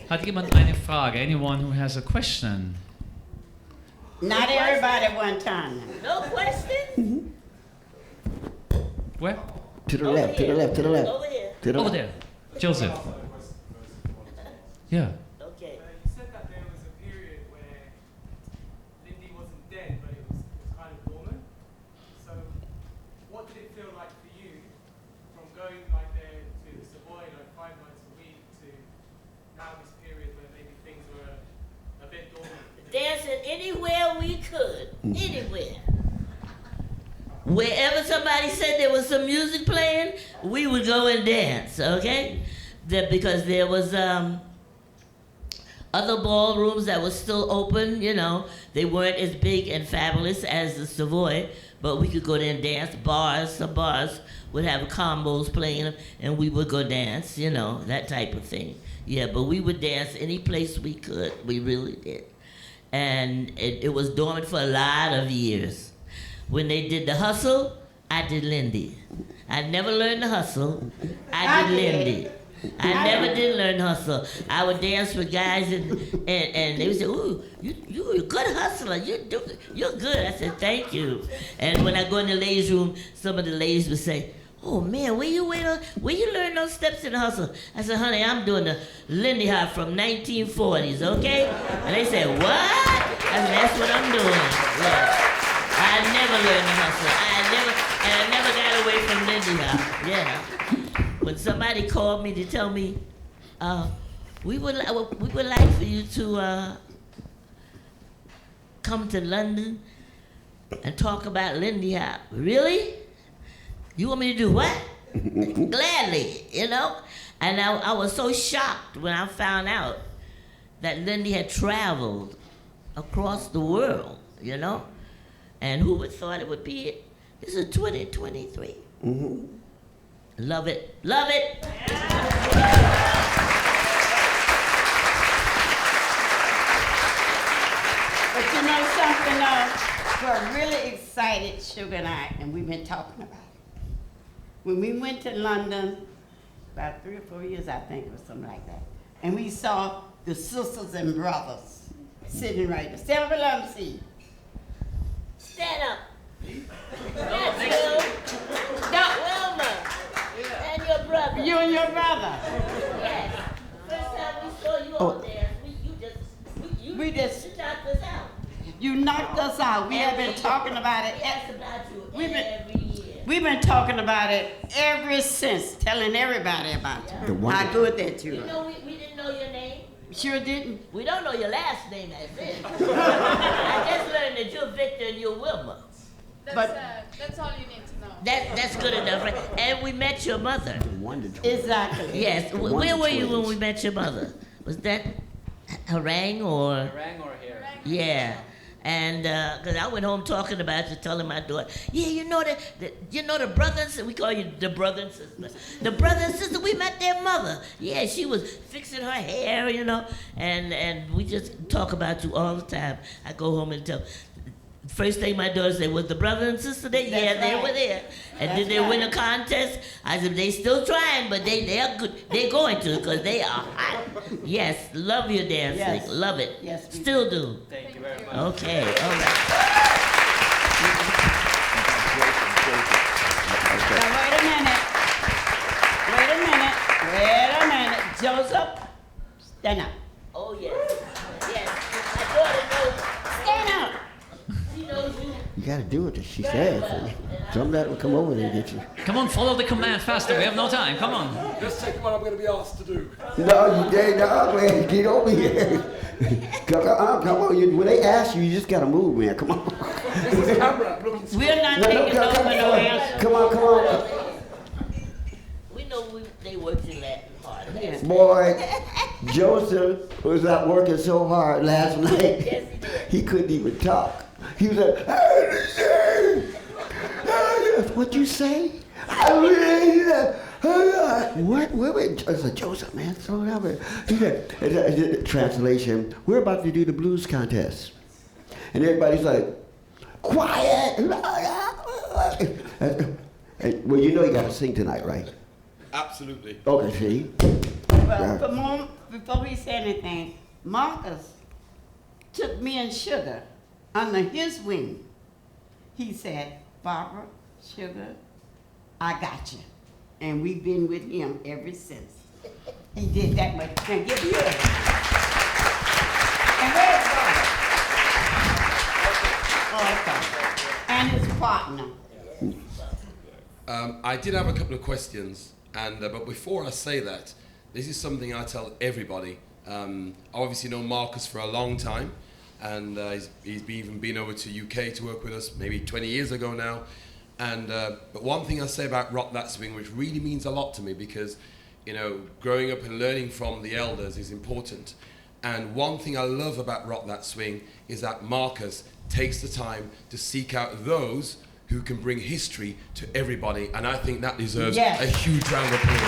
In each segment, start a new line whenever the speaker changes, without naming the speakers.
Hat jemand eine Frage? Anyone who has a question?
Not everybody at one time.
No question?
Where?
To the left, to the left, to the left.
Over here.
To the
Over
left.
there. Joseph. Yeah.
Okay.
You said that there was a period where Lindy wasn't dead, but it was kind of dormant. So what did it feel like for you from going like there to the Savoy like 5 nights a week to now this period where maybe things were a bit dormant?
Dancing anywhere we could. Anywhere. Wherever somebody said there was some music playing, we would go and dance, okay? Because there was other ballrooms that were still open, you know. They weren't as big and fabulous as the Savoy, but we could go there and dance. Some bars would have combos playing, and we would go dance, you know, that type of thing. Yeah, but we would dance any place we could. We really did. And it was dormant for a lot of years. When they did the hustle, I did Lindy. I never learned the hustle. I did Lindy. I never did learn hustle. I would dance with guys and they would say, "Ooh, you're a good hustler. You're good." I said, "Thank you." And when I go in the ladies' room, some of the ladies would say, "Oh man, where you learn those steps in the hustle?" I said, "Honey, I'm doing the Lindy Hop from 1940s, okay?" And they said, "What?" I said, "That's what I'm doing." Yeah. I never learned the hustle. I never got away from Lindy Hop. Yeah. When somebody called me to tell me, we would like for you to come to London and talk about Lindy Hop. Really? You want me to do what? Gladly, you know? And I was so shocked when I found out that Lindy had traveled across the world, you know? And who would thought it would be it? This is 2023.
Mm-hmm.
Love it. Love it.
But you know something else? We're really excited, Sugar and we've been talking about it. When we went to London, about 3 or 4 years, I think, or something like that, and we saw the sisters and brothers sitting right there. Stand up and let them see.
Stand up. That's you. Wilma. And your brother.
You and your brother.
Yes. First time we saw you all there, you just knocked us out.
You knocked us out. We have been talking about it.
Yes, about you every year.
We've been talking about it ever since, telling everybody about you. How good that you
You
are.
know, we didn't know your name.
Sure didn't.
We don't know your last name, that's it. I just learned that you're Victor and you're Wilma.
That's all you need to know.
That's good enough, right? And we met your mother.
Exactly.
Yes. Where were you when we met your mother? Was that Harang or?
Harang or hair?
Yeah. And because I went home talking about you, telling my daughter, yeah, you know the brother and sister, we call you the brother and sister. The brother and sister, we met their mother. Yeah, she was fixing her hair, you know, and we just talk about you all the time. I go home and tell. First thing my daughter said, was the brother and sister there? Yeah, they were there. And did they win a contest? I said, they still trying, but they are good. They're going to, because they are hot. Yes, love your dancing.
Yes.
Love it.
Yes, we
Still do.
Thank you very much.
Okay, all right.
Now, wait a minute. Joseph, stand up.
Oh, yes. Yes. My daughter knows.
Stand up.
She knows you.
You gotta do what she says. Somebody will come over there and get you.
Come on, follow the command faster. We have no time. Come on.
Just take what I'm going to be asked to do.
No, you dare not, man. Get over here. Come on. When they ask you, you just gotta move, man. Come on.
This is a camera. Look,
We're not taking no for no answer.
Come on.
We know they worked in that hard. Yes.
Boy, Joseph was out working so hard last night.
Yes, he did.
He couldn't even talk. He was like, "What'd you say?" What? Wait. I said, "Joseph, man, slow down." He said, translation, we're about to do the blues contest. And everybody's like, quiet. Well, you know you got to sing tonight, right?
absolutely.
Okay, see?
Well, before we say anything, Marcus took me and Sugar under his wing. He said, Barbara, Sugar, I got you. And we've been with him ever since. He did that much. Now give you it. And where's Barbara? Oh, okay. And his partner.
I did have a couple of questions, and but before I say that, this is something I tell everybody. I obviously know Marcus for a long time, and he's even been over to UK to work with us maybe 20 years ago now. And but one thing I say about Rock That Swing, which really means a lot to me, because you know, growing up and learning from the elders is important. And one thing I love about Rock That Swing is that Marcus takes the time to seek out those who can bring history to everybody, and I think that deserves a huge round of applause.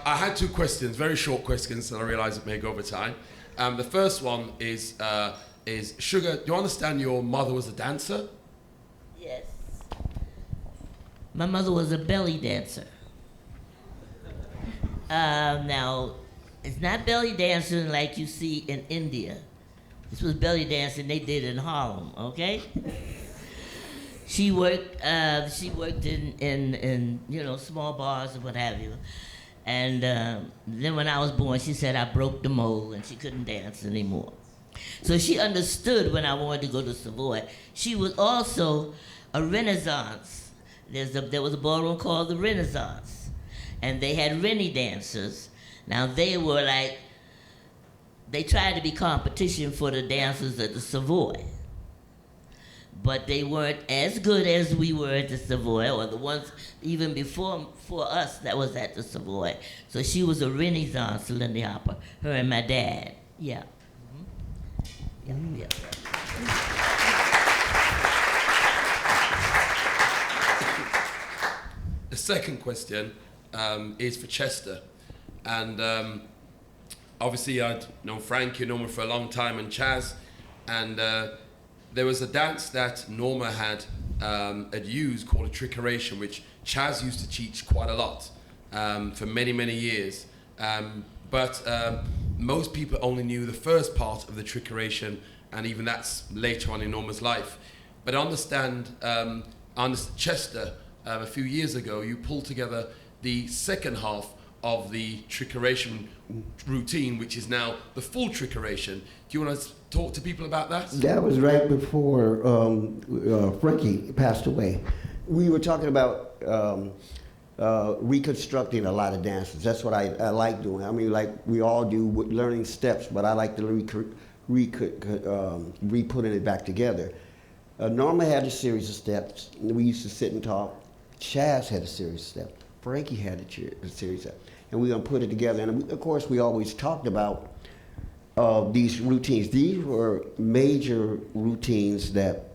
I had two questions, very short questions, and I realize it may go over time. The first one is Sugar, do you understand your mother was a dancer?
Yes. My mother was a belly dancer. Now, it's not belly dancing like you see in India. This was belly dancing they did in Harlem, okay? She worked in you know, small bars or what have you. And then when I was born, she said I broke the mold and she couldn't dance anymore. So she understood when I wanted to go to Savoy. She was also a Renaissance. There was a ballroom called the Renaissance. And they had Rennie dancers. Now they were like, they tried to be competition for the dancers at the Savoy. But they weren't as good as we were at the Savoy, or the ones even before us that was at the Savoy. So she was a Renaissance Lindy Hopper, her and my dad. Yeah. Mm-hmm. Yeah.
The second question is for Chester. And obviously I'd known Frankie and Norma for a long time, and Chaz, and there was a dance that Norma had used called a trickeration, which Chaz used to teach quite a lot for many, many years. But most people only knew the first part of the trickeration, and even that's later on in Norma's life. But I understand, Chester, a few years ago, you pulled together the second half of the trickeration routine, which is now the full trickeration. Do you want to talk to people about that?
That was right before Frankie passed away. We were talking about reconstructing a lot of dances. That's what I like doing. I mean, like we all do with learning steps, but I like to re-putting it back together. Norma had a series of steps. We used to sit and talk. Chaz had a series of steps. Frankie had a series of steps. And we're going to put it together. And of course, we always talked about these routines. These were major routines that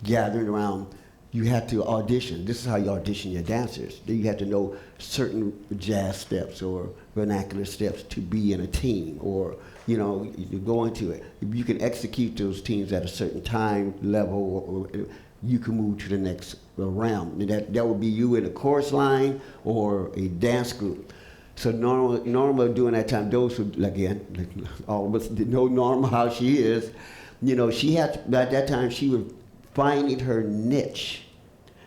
gathered around. You had to audition. This is how you audition your dancers. You had to know certain jazz steps or vernacular steps to be in a team, or you know, you go into it. If you can execute those teams at a certain time level, or you can move to the next round. That would be you in a chorus line or a dance group. So Norma during that time, those who, again, all of us know Norma how she is, you know, she had, at that time, she was finding her niche.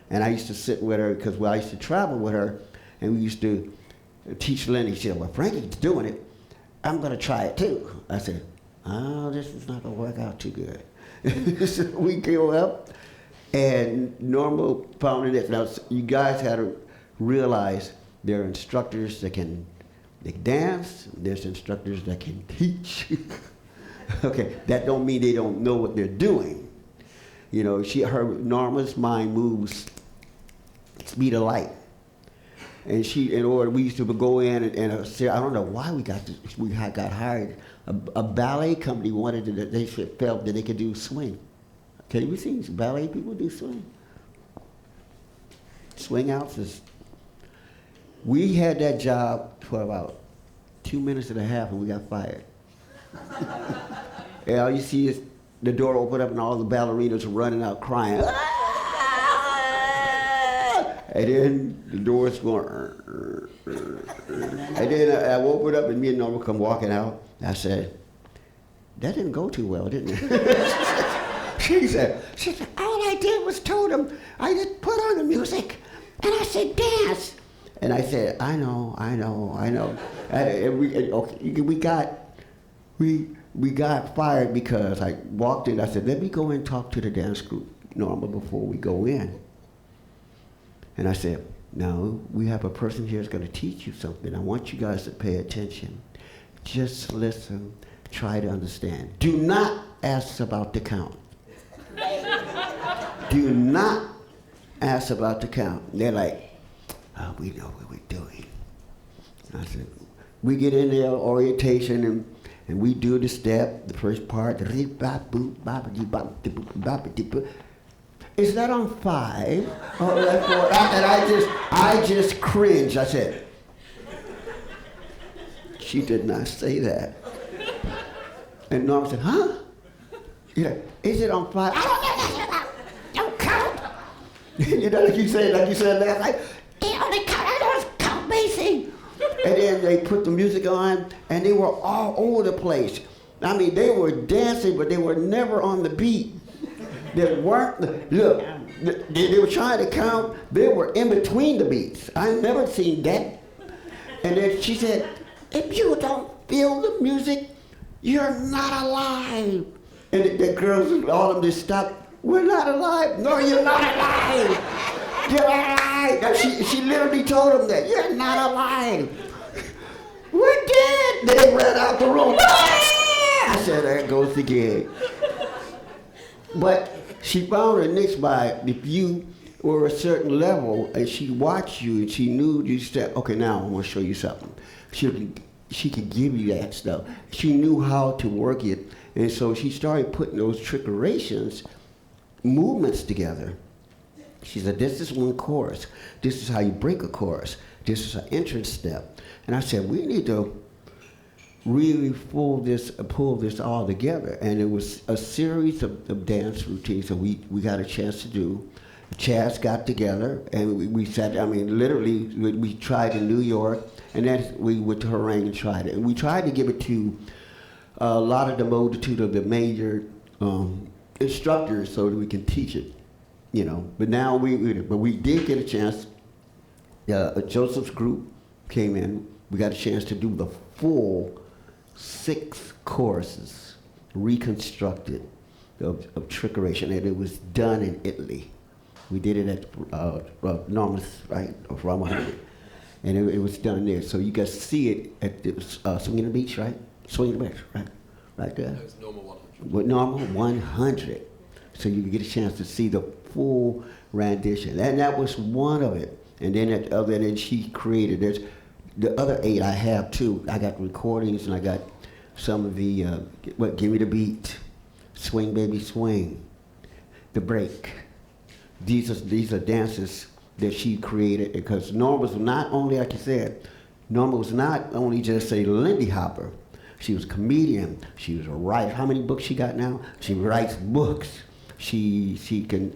And I used to sit with her, because I used to travel with her, and we used to teach Lindy. She said, well, Frankie's doing it. I'm going to try it too. I said, oh, this is not going to work out too good. So we go up, and Norma found it. Now, you guys had to realize there are instructors that can dance. There's instructors that can teach. Okay, that don't mean they don't know what they're doing. You know, Norma's mind moves speed of light. And we used to go in and say, I don't know why we got hired. A ballet company they felt that they could do swing. Okay, we seen ballet people do swing. Swing outs is. We had that job for about 2 minutes and a half, and we got fired. And all you see is the door opened up and all the ballerinas were running out crying. And then the doors going, and then I opened up and me and Norma come walking out. I said, that didn't go too well, didn't it? She said, all I did was told him, I just put on the music, and I said, dance. And I said, I know. And we got fired because I walked in, I said, let me go and talk to the dance group, Norma, before we go in. And I said, no, we have a person here that's going to teach you something. I want you guys to pay attention. Just listen, try to understand. Do not ask about the count. Do not ask about the count. They're like, oh, we know what we're doing. I said, we get in there, orientation, and we do the step, the first part. Is that on 5? Oh, that's 4. And I just cringed. I said, she did not say that. And Norma said, huh? Yeah, is it on 5? Don't count. You know, like you said last night, it only count, I don't count basic. And then they put the music on, and they were all over the place. I mean, they were dancing, but they were never on the beat. They weren't, look, they were trying to count, they were in between the beats. I've never seen that. And then she said, if you don't feel the music, you're not alive. And the girls, all of them just stopped, we're not alive. No, you're not alive. You're not alive. She literally told them that, you're not alive. We're dead. They ran out the room. I said, there goes the gig. But she found her niche by if you were a certain level and she watched you and she knew you said, okay, now I'm gonna show you something. She could give you that stuff. She knew how to work it. And so she started putting those trickerations, movements together. She said, this is one chorus. This is how you break a chorus. This is an entrance step. And I said, we need to really pull this all together. And it was a series of dance routines that we got a chance to do. Chaz got together and we sat, I mean, literally, we tried in New York, and then we went to Harangue and tried it. And we tried to give it to a lot of the multitude of the major instructors so that we can teach it, you know. But now we did get a chance. Joseph's group came in. We got a chance to do the full 6 courses, reconstructed of trickeration, and it was done in Italy. We did it at Normus, right, of Rama, and it was done there. So you guys see it at the Swinging the Beach, right? Swinging the Beach, right there.
It's normal 100.
With normal 100. So you can get a chance to see the full rendition, and that was one of it. And then she created. There's the other 8 I have too. I got recordings and I got some of the Give Me the Beat, Swing Baby Swing, The Break. These are dances that she created, because Norma was not only, like you said, Norma was not only just a Lindy Hopper. She was a comedian. She was a writer. How many books she got now? She writes books. She can,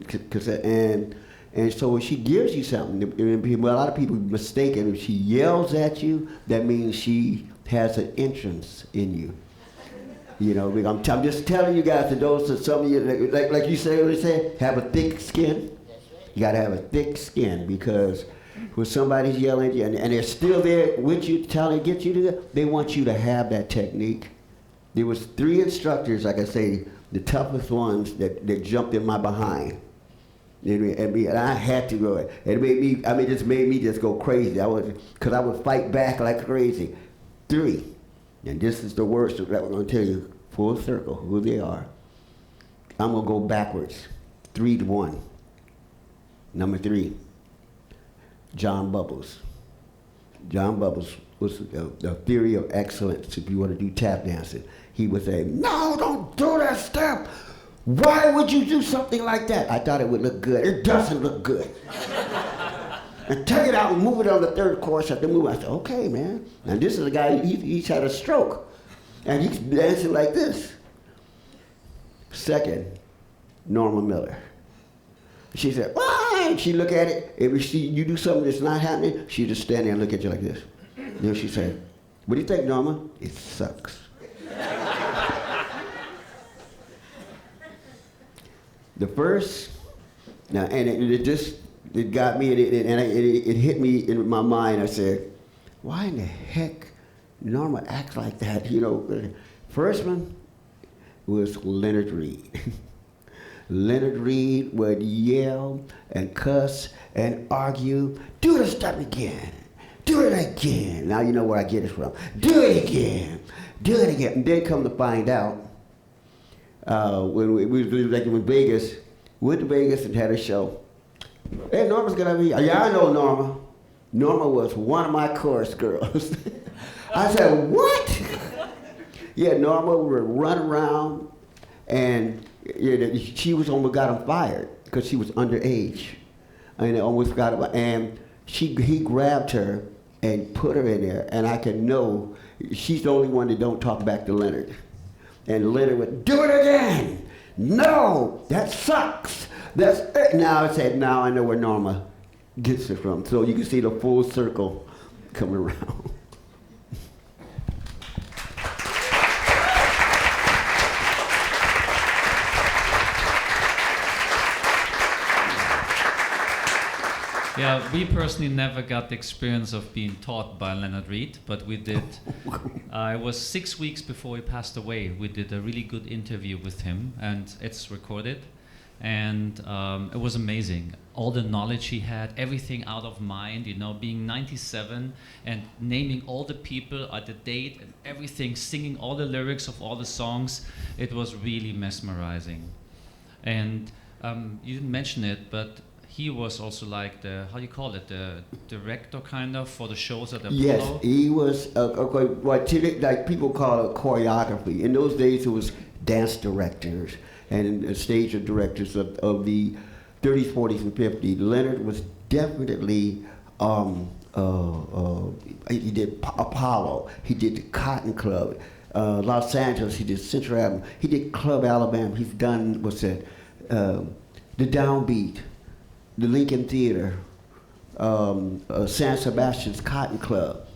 and so when she gives you something, a lot of people mistake it. If she yells at you, that means she has an entrance in you. You know, I'm just telling you guys that those are some of you, like you say, have a thick skin. You gotta have a thick skin, because when somebody's yelling at you and they're still there with you, trying to get you to, they want you to have that technique. There was 3 instructors, like I say, the toughest ones that jumped in my behind. And I had to go. It just made me just go crazy. Because I would fight back like crazy. 3, and this is the worst that we're going to tell you, full circle, who they are. I'm going to go backwards, 3 to 1. Number 3, John Bubbles. John Bubbles was the theory of excellence if you want to do tap dancing. He would say, no, don't do that step. Why would you do something like that? I thought it would look good. It doesn't look good. And take it out and move it on the 3rd course after move. I said, okay, man. And this is a guy, he's had a stroke. And he's dancing like this. Second, Norma Miller. She said, why? She look at it. If you do something that's not happening, she just stand there and look at you like this. Then she said, what do you think, Norma? It sucks. The first, now, and it got me, and it hit me in my mind. I said, why in the heck Norma acts like that? You know, first one was Leonard Reed. Leonard Reed would yell and cuss and argue, do the stuff again, do it again. Now you know where I get it from. Do it again, do it again. And then come to find out, when we was like in Vegas, went to Vegas and had a show. Hey, Norma's gonna be, yeah, I know Norma. Norma was one of my chorus girls. I said, what? Yeah, Norma would run around, and she was almost got him fired because she was underage. And they almost got him, and he grabbed her and put her in there, and I can know she's the only one that don't talk back to Leonard. And Leonard would, do it again. No, that sucks. That's it. Now I said, now I know where Norma gets it from. So you can see the full circle coming around.
Yeah, we personally never got the experience of being taught by Leonard Reed, but we did. It was 6 weeks before he passed away. We did a really good interview with him, and it's recorded. And it was amazing. All the knowledge he had, everything out of mind, you know, being 97 and naming all the people at the date and everything, singing all the lyrics of all the songs. It was really mesmerizing. And you didn't mention it, but he was also like the, how do you call it, the director kind of for the shows at Apollo?
Yes, he was, what today, like people call it choreography. In those days it was dance directors and stage directors of the 30s, 40s, and 50s. Leonard was definitely, he did Apollo, he did the Cotton Club, Los Angeles, he did Central Avenue, he did Club Alabama, he's done, what's that, the Downbeat, the Lincoln Theater, San Sebastian's Cotton Club.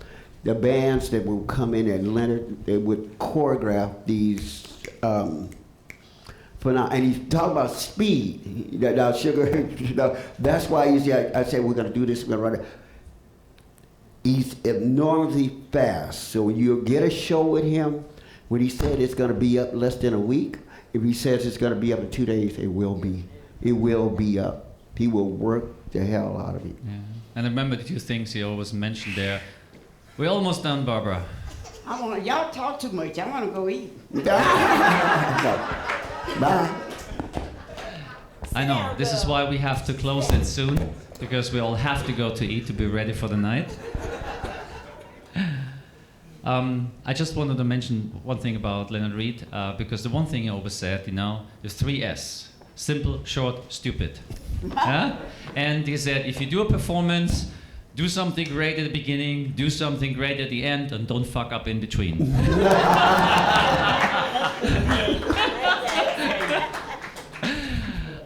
The bands that would come in and Leonard, they would choreograph these, and he's talking about speed. Now, Sugar, that's why I said we're gonna do this, we're gonna run it. He's enormously fast. So when you get a show with him, when he said it's gonna be up less than a week, if he says it's gonna be up in 2 days, it will be. It will be up. He will work the hell out of it.
Yeah. And I remember the two things he always mentioned there. We're almost done, Barbara.
Y'all talk too much. I want to go eat.
Bye.
I know, this is why we have to close it soon, because we all have to go to eat to be ready for the night. I just wanted to mention one thing about Leonard Reed, because the one thing he always said, you know, the 3 S. Simple, short, stupid. Yeah? And he said, if you do a performance, do something great at the beginning, do something great at the end, and don't fuck up in between.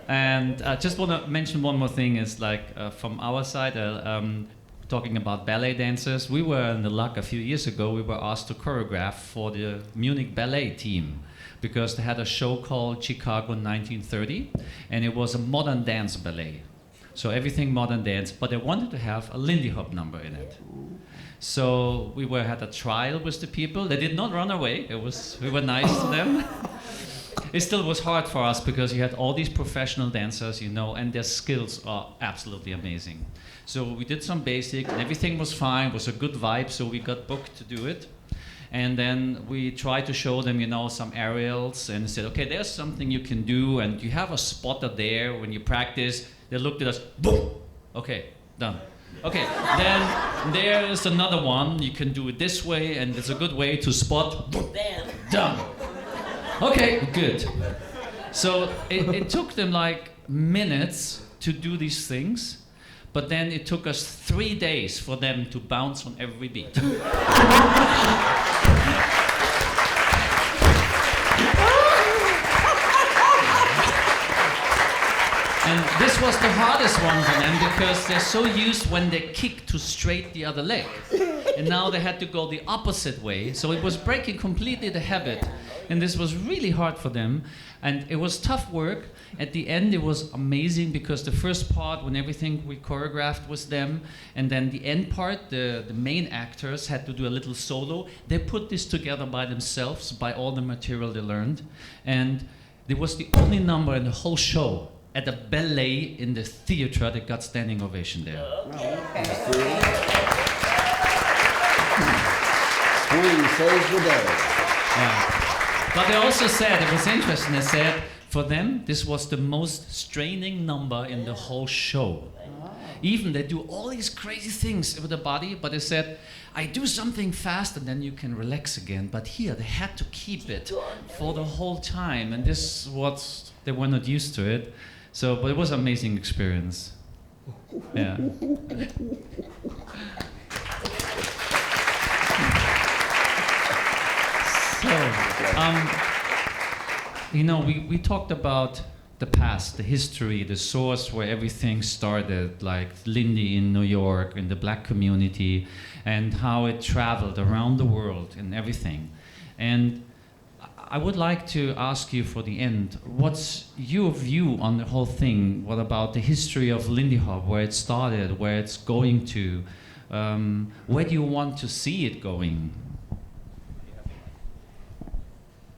And I just want to mention one more thing is like from our side, talking about ballet dancers, we were in the luck a few years ago, we were asked to choreograph for the Munich ballet team, because they had a show called Chicago 1930, and it was a modern dance ballet. So everything modern dance, but they wanted to have a Lindy Hop number in it. So we had a trial with the people. They did not run away. We were nice to them. It still was hard for us because you had all these professional dancers, you know, and their skills are absolutely amazing. So we did some basic, and everything was fine. It was a good vibe, so we got booked to do it. And then we tried to show them, you know, some aerials and said, okay, there's something you can do, and you have a spotter there when you practice. They looked at us, boom, okay, done. Okay, then there's another one, you can do it this way, and it's a good way to spot, boom,
Bam.
done. Okay, good. So it took them like minutes to do these things, but then it took us 3 days for them to bounce on every beat. And this was the hardest one for them because they're so used when they kick to straight the other leg. And now they had to go the opposite way. So it was breaking completely the habit. And this was really hard for them. And it was tough work. At the end, it was amazing because the first part, when everything we choreographed was them, and then the end part, the main actors had to do a little solo. They put this together by themselves, by all the material they learned. And it was the only number in the whole show at a ballet in the theater that got standing ovation there.
Queen saves the day.
Yeah. But they also said, it was interesting, they said, for them, this was the most straining number in the whole show. Even they do all these crazy things with the body, but they said, I do something fast and then you can relax again. But here, they had to keep it for the whole time. And this was, they were not used to it. So, but it was an amazing experience. Yeah. You know, we talked about the past, the history, the source where everything started, like Lindy in New York, in the black community, and how it traveled around the world and everything. And I would like to ask you for the end, what's your view on the whole thing? What about the history of Lindy Hop, where it started, where it's going to? Where do you want to see it going?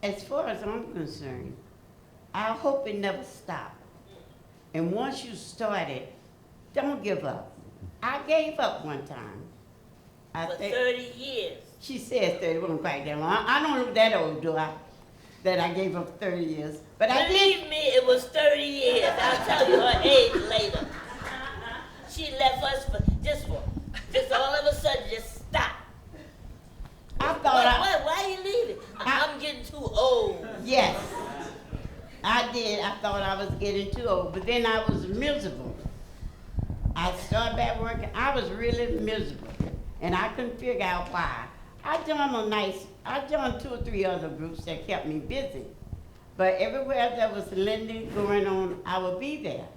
As far as I'm concerned, I hope it never stops. And once you start it, don't give up. I gave up one time.
For 30 years.
She said 30, wasn't quite that long. I don't look that old, do I? That I gave up 30 years. But I
Believe
did.
me, it was 30 years. I'll tell you her age later. She left us for just all of a sudden just stop.
I thought
Why are you leaving? I'm getting too old.
Yes, I did. I thought I was getting too old, but then I was miserable. I started back working. I was really miserable, and I couldn't figure out why. I joined 2 or 3 other groups that kept me busy, but everywhere there was Lindy going on, I would be there.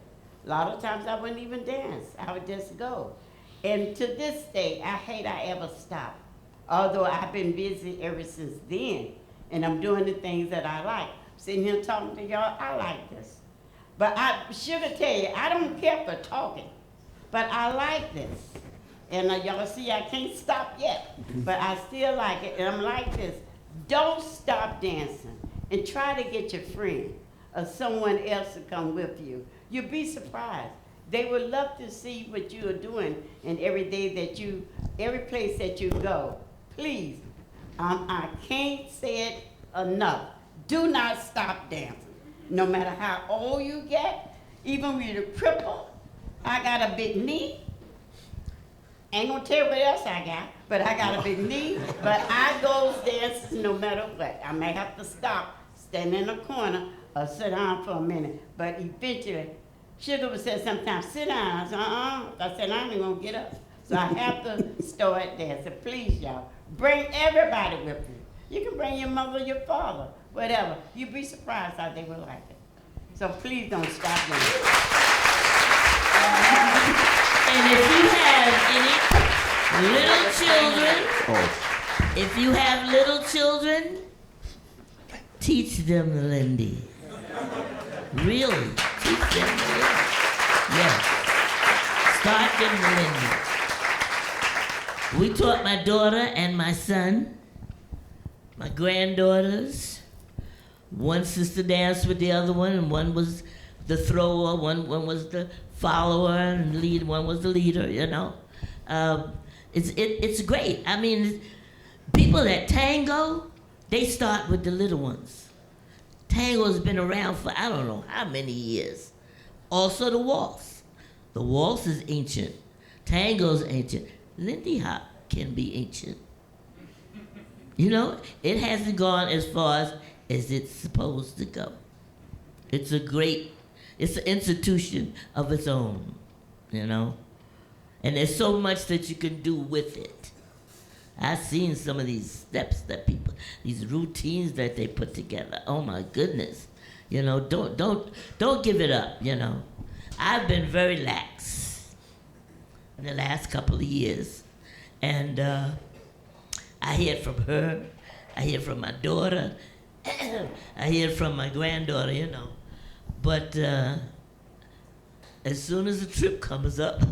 A lot of times I wouldn't even dance. I would just go. And to this day, I hate I ever stopped. Although I've been busy ever since then, and I'm doing the things that I like. Sitting here talking to y'all, I like this. But I should tell you, I don't care for talking, but I like this. And y'all see, I can't stop yet, but I still like it, and I'm like this. Don't stop dancing, and try to get your friend or someone else to come with you. You'll be surprised. They would love to see what you are doing, and every place that you go. Please, I can't say it enough. Do not stop dancing. No matter how old you get, even when you're crippled, I got a big knee. Ain't gonna tell you what else I got, but I got a big knee. But I goes dances no matter what. I may have to stop, stand in a corner, or sit down for a minute. But eventually, Sugar would say sometimes, sit down. I said, I said, I ain't gonna get up. So I have to start dancing. Please, y'all, bring everybody with you. You can bring your mother, your father, whatever. You'd be surprised how they will like it. So please don't stop dancing.
And if you have any little children, teach them Lindy. Really, teach them Lindy. Yes. Start them Lindy. We taught my daughter and my son, my granddaughters. One sister danced with the other one, and one was the thrower, one was the follower, and one was the leader, you know. It's great. I mean, people that tango, they start with the little ones. Tango's been around for I don't know how many years. Also the waltz. The waltz is ancient. Tango's ancient. Lindy Hop can be ancient. You know, it hasn't gone as far as it's supposed to go. It's an institution of its own, you know? And there's so much that you can do with it. I've seen some of these steps that people, these routines that they put together. Oh my goodness. You know, don't give it up, you know. I've been very lax in the last couple of years. And I hear it from her, I hear it from my daughter, I hear it from my granddaughter, you know. But as soon as the trip comes up,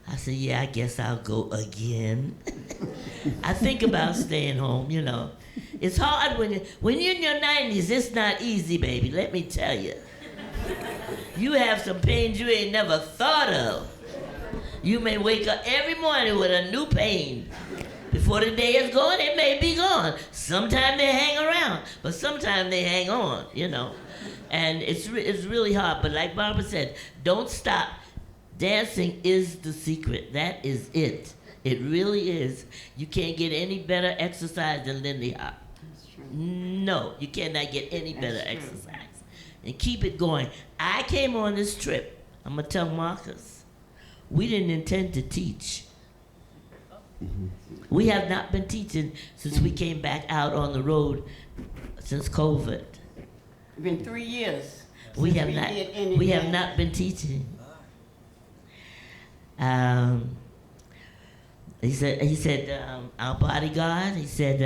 I say, yeah, I guess I'll go again. I think about staying home, you know. It's hard when you're in your 90s, it's not easy, baby, let me tell you. You have some pains you ain't never thought of. You may wake up every morning with a new pain. Before the day is gone, it may be gone. Sometimes they hang around, but sometimes they hang on, you know. And it's really hard, but like Barbara said, don't stop. Dancing is the secret. That is it. It really is. You can't get any better exercise than Lindy Hop.
That's true.
No, you cannot get any better
That's true.
exercise. And keep it going. I came on this trip, I'm gonna tell Marcus, we didn't intend to teach. We have not been teaching since we came back out on the road since COVID.
It's been 3 years.
We
since
have not.
did any
We have
dance.
not been teaching. He said, our bodyguard. He said,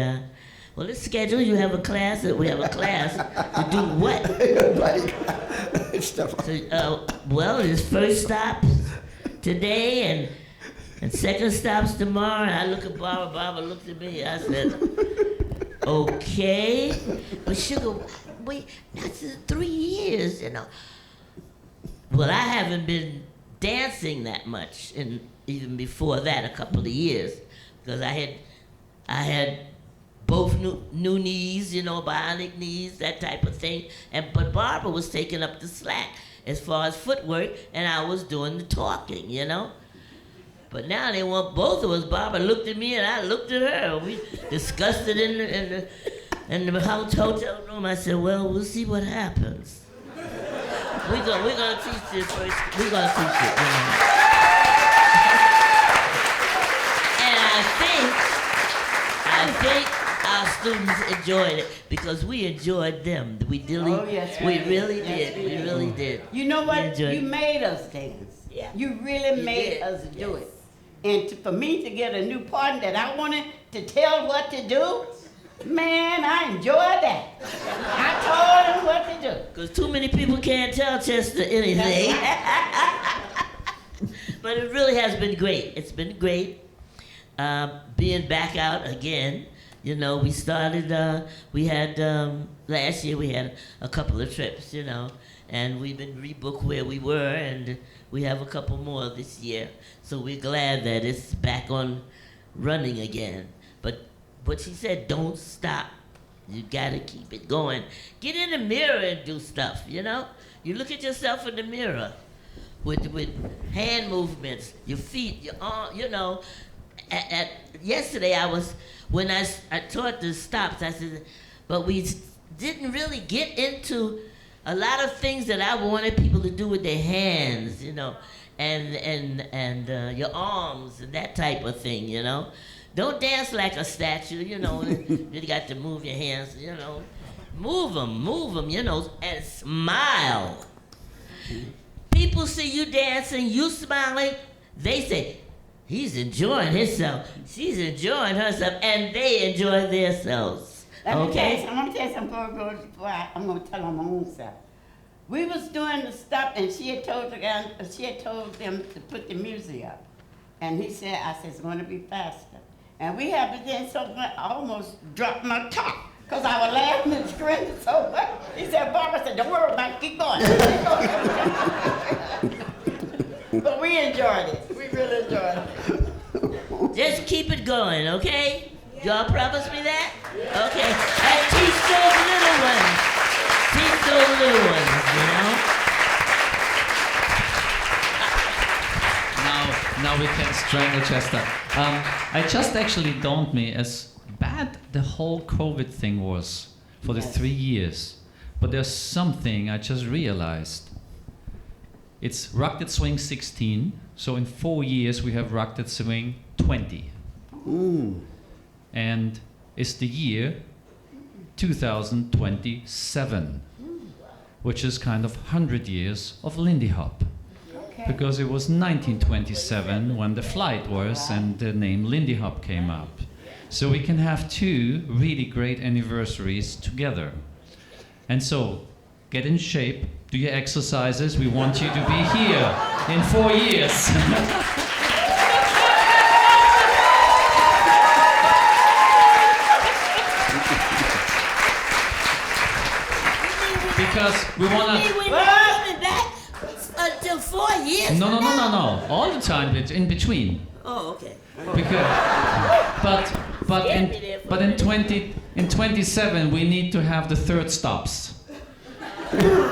well, let's schedule. You have a class. We have a class to do what? So, well, his first stop today and second stops tomorrow. And I look at Barbara. Barbara looked at me. I said, okay, but sugar, wait, that's 3 years, you know. Well, I haven't been dancing that much, and even before that, a couple of years, because I had both new knees, you know, bionic knees, that type of thing. But Barbara was taking up the slack as far as footwork, and I was doing the talking, you know. But now they want both of us. Barbara looked at me, and I looked at her. We discussed it in the hotel room. I said, well, we'll see what happens. We're gonna teach this first. We're gonna teach it, you know. And I think our students enjoyed it because we enjoyed them. We really,
yes,
we
we
really
did. Yes,
did.
we
We
did.
really did.
You know
We
what?
enjoyed
You
it.
made us dance.
Yeah.
You really
You
made
did.
us do
Yes.
it. And for me to get a new partner that I wanted to tell what to do, man, I enjoyed that. I told him what to do.
Because too many people can't tell Chester anything. But it really has been great. It's been great being back out again. You know, we started, we had, last year we had a couple of trips, you know, and we've been rebooked where we were, and we have a couple more this year. So we're glad that it's back on running again. But she said, don't stop. You gotta keep it going. Get in the mirror and do stuff, you know? You look at yourself in the mirror with hand movements, your feet, your arm, you know. Yesterday when I taught the stops, I said, but we didn't really get into a lot of things that I wanted people to do with their hands, you know, and your arms and that type of thing, you know. Don't dance like a statue, you know. You got to move your hands, you know. Move them, you know, and smile. People see you dancing, you smiling, they say, he's enjoying himself, she's enjoying herself, and they enjoy themselves. Okay?
I'm gonna tell you something before I'm gonna tell on my own self. We was doing the stuff, and she had told them to put the music up. And I said, it's gonna be faster. And we had to dance so much, I almost dropped my top, because I was laughing and screaming so much. He said, Barbara said, don't worry about it, keep going. But we enjoyed it. We really enjoyed it.
Just keep it going, okay? Y'all promise me that? Okay. And teach those little ones. Teach those little ones, you know?
Now we can strangle Chester. I just actually dawned me as bad the whole COVID thing was for the 3 years. But there's something I just realized. It's Rocked Swing 16, so in 4 years we have Rocked Swing 20. And it's the year 2027. which is kind of 100 years of Lindy Hop.
Okay.
Because it was 1927 when the flight was and the name Lindy Hop came up. So we can have two really great anniversaries together. And so, get in shape, do your exercises. We want you to be here in 4 years. Because we want to...
We're not coming back until 4 years.
No. All the time, it's in between.
Oh, okay.
Because, but in 27 we need to have the third stops.
That's no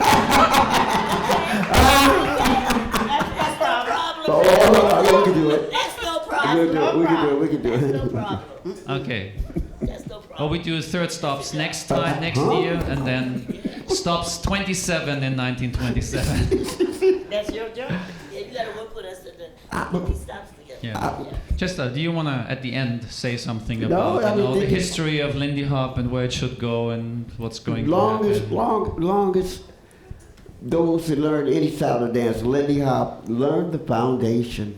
problem.
Oh, we can do it.
That's no
We
problem.
can do it.
No problem.
Okay.
That's no
Or
problem.
we do third stops next time, next year, and then stops 27 in 1927.
That's your job. Yeah, you gotta work with us to put these stops together.
Yeah. Chester, do you want to, at the end, say something
No,
about
I mean,
the history of Lindy Hop and where it should go and what's going to happen?
Longest those who learn any style of dance, Lindy Hop, learn the foundation.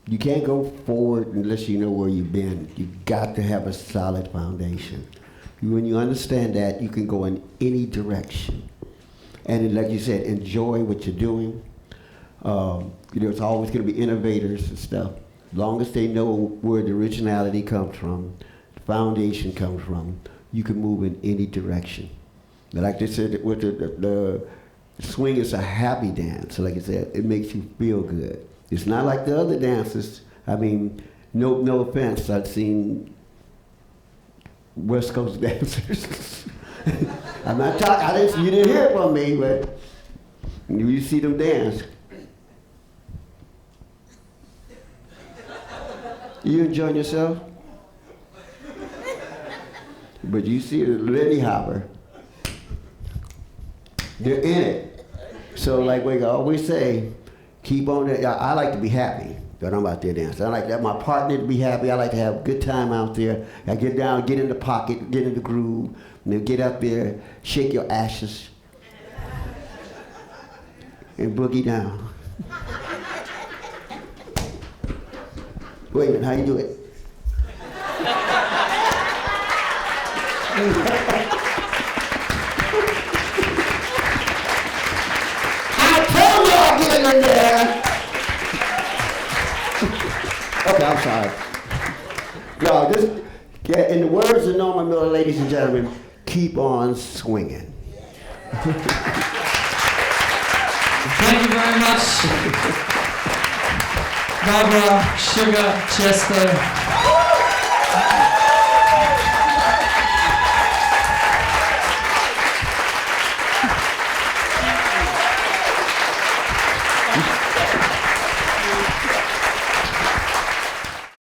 You can't go forward unless you know where you've been. You've got to have a solid foundation. When you understand that, you can go in any direction. And like you said, enjoy what you're doing. There's always going to be innovators and stuff. As long as they know where the originality comes from, the foundation comes from, you can move in any direction. Like they said, with the swing is a happy dance. Like I said, it makes you feel good. It's not like the other dances. I mean, no offense. I've seen West Coast dancers. I'm not talking. You didn't hear it from me, but you see them dance. You enjoying yourself? But you see the Lindy Hopper. They're in it. So like we always say, keep on it. I like to be happy when I'm out there dancing. I like that my partner to be happy. I like to have a good time out there. I get down, get in the pocket, get in the groove, and then get up there, shake your ashes, and boogie down. Wait a minute, how you do it? I told you I'd get in there. Okay, I'm sorry. Y'all, in the words of Norma Miller, ladies and gentlemen, keep on swinging.
Thank you very much. Barbara, Sugar, Chester.